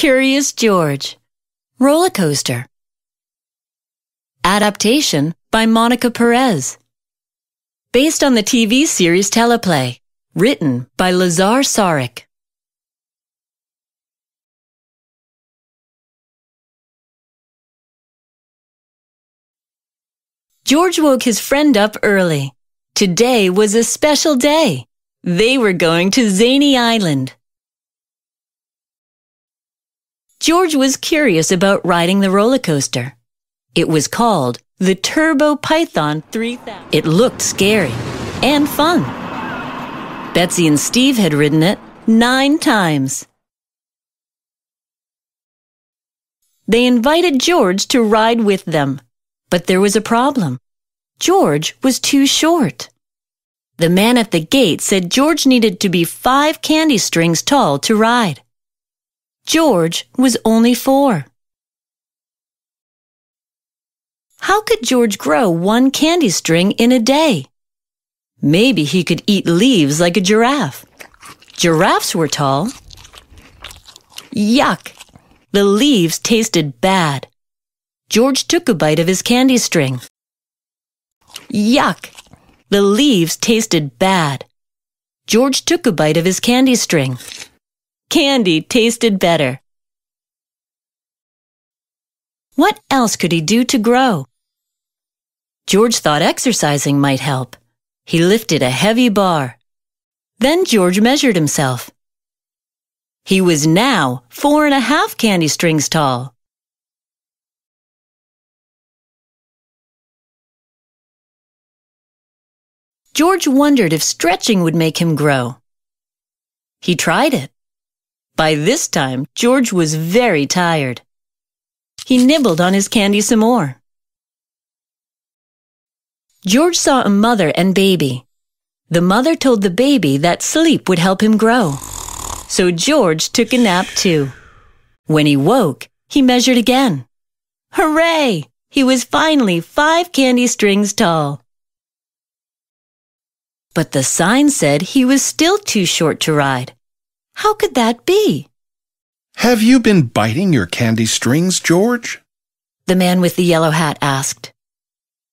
Curious George. Roller Coaster. Adaptation by Monica Perez. Based on the TV series Teleplay. Written by Lazar Sarek. George woke his friend up early. Today was a special day. They were going to Zany Island. George was curious about riding the roller coaster. It was called the Turbo Python 3000. It looked scary and fun. Betsy and Steve had ridden it 9 times. They invited George to ride with them, but there was a problem. George was too short. The man at the gate said George needed to be 5 candy strings tall to ride. George was only 4. How could George grow 1 candy string in a day? Maybe he could eat leaves like a giraffe. Giraffes were tall. Yuck! The leaves tasted bad. George took a bite of his candy string. Yuck! The leaves tasted bad. George took a bite of his candy string. Candy tasted better. What else could he do to grow? George thought exercising might help. He lifted a heavy bar. Then George measured himself. He was now 4.5 candy strings tall. George wondered if stretching would make him grow. He tried it. By this time, George was very tired. He nibbled on his candy some more. George saw a mother and baby. The mother told the baby that sleep would help him grow. So George took a nap too. When he woke, he measured again. Hooray! He was finally 5 candy strings tall. But the sign said he was still too short to ride. How could that be? Have you been biting your candy strings, George? The man with the yellow hat asked.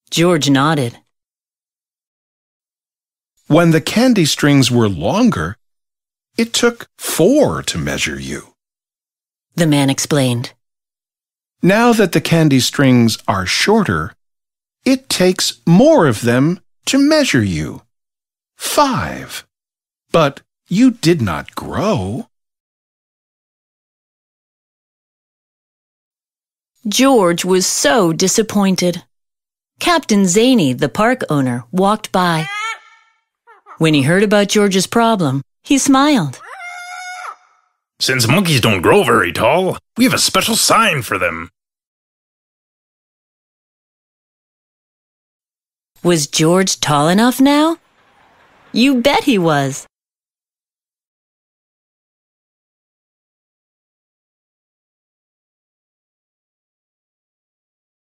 George nodded. When the candy strings were longer, it took 4 to measure you. The man explained. Now that the candy strings are shorter, it takes more of them to measure you. 5. But you did not grow. George was so disappointed. Captain Zany, the park owner, walked by. When he heard about George's problem, he smiled. Since monkeys don't grow very tall, we have a special sign for them. Was George tall enough now? You bet he was.